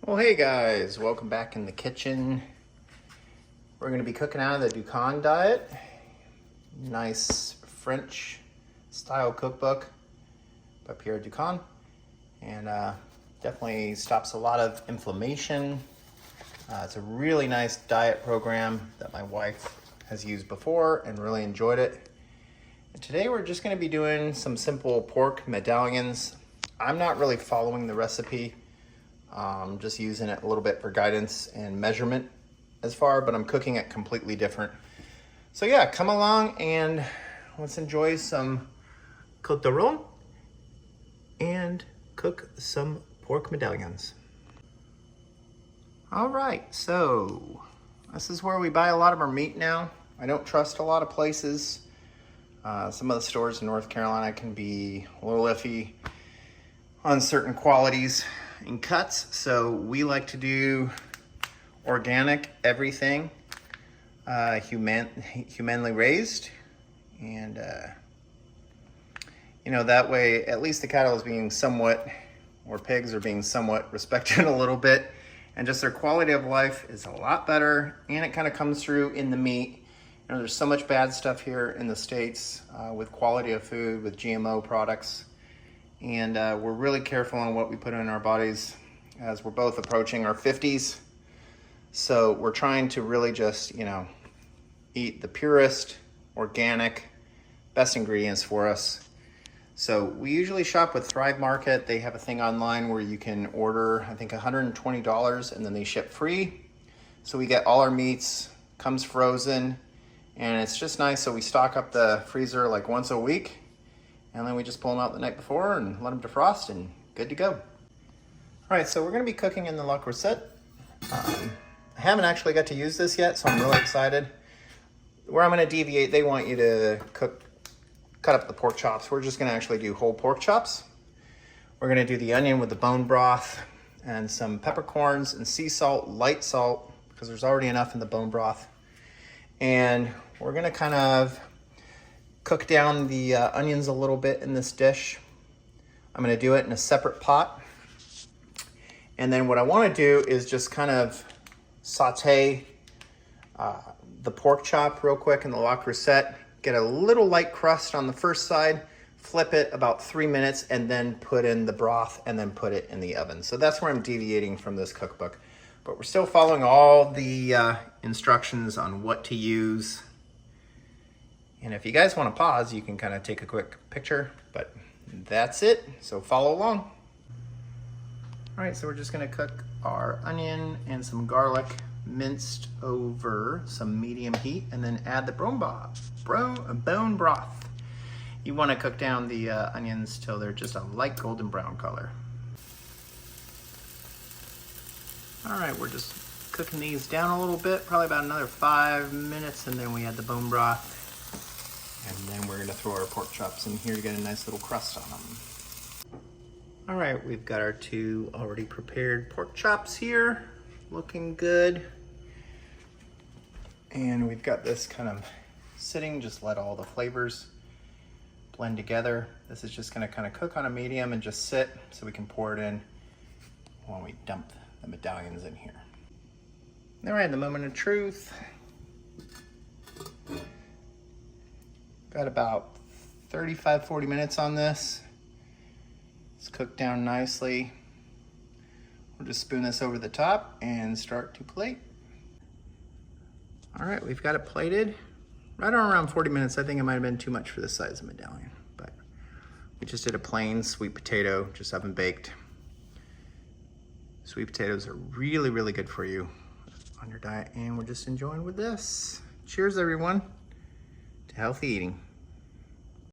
Well, hey guys, welcome back in the kitchen. We're going to be cooking out of the Dukan diet. Nice French style cookbook by Pierre Dukan. And definitely stops a lot of inflammation. It's a really nice diet program that my wife has used before and really enjoyed it. And today we're just going to be doing some simple pork medallions. I'm not really following the recipe. Just using it a little bit for guidance and measurement as far, but I'm cooking it completely different. So yeah, come along and let's enjoy some côte de rôle and cook some pork medallions. All right, so this is where we buy a lot of our meat now. I don't trust a lot of places. Some of the stores in North Carolina can be a little iffy on certain qualities and cuts, so we like to do organic everything, humanely raised, and you know, that way at least the cattle is being somewhat, or pigs are being somewhat respected a little bit, and just their quality of life is a lot better, and it kind of comes through in the meat. You know, there's so much bad stuff here in the States with quality of food, with GMO products. And we're really careful on what we put in our bodies as we're both approaching our 50s. So we're trying to really just, you know, eat the purest, organic, best ingredients for us. So we usually shop with Thrive Market. They have a thing online where you can order, I think $120, and then they ship free. So we get all our meats, comes frozen, and it's just nice. So we stock up the freezer like once a week. And then we just pull them out the night before and let them defrost and good to go. All right, so we're gonna be cooking in the Le Creuset. I haven't actually got to use this yet, so I'm really excited. Where I'm gonna deviate, they want you to cut up the pork chops. We're just gonna actually do whole pork chops. We're gonna do the onion with the bone broth and some peppercorns and sea salt, light salt, because there's already enough in the bone broth. And we're gonna kind of cook down the onions a little bit in this dish. I'm gonna do it in a separate pot. And then what I wanna do is just kind of saute the pork chop real quick in the Le Creuset, get a little light crust on the first side, flip it about 3 minutes, and then put in the broth and then put it in the oven. So that's where I'm deviating from this cookbook. But we're still following all the instructions on what to use. And if you guys want to pause, you can kind of take a quick picture, but that's it. So follow along. All right, so we're just gonna cook our onion and some garlic minced over some medium heat, and then add the bone broth. You want to cook down the onions till they're just a light golden brown color. All right, we're just cooking these down a little bit, probably about another 5 minutes, and then we add the bone broth. And then we're gonna throw our pork chops in here to get a nice little crust on them. All right, we've got our two already prepared pork chops here, looking good. And we've got this kind of sitting, just let all the flavors blend together. This is just gonna kind of cook on a medium and just sit so we can pour it in when we dump the medallions in here. All right, the moment of truth. Got about 35, 40 minutes on this. It's cooked down nicely. We'll just spoon this over the top and start to plate. All right, we've got it plated. Right around 40 minutes. I think it might have been too much for this size of medallion, but we just did a plain sweet potato, just oven baked. Sweet potatoes are really, really good for you on your diet, and we're just enjoying with this. Cheers, everyone, to healthy eating.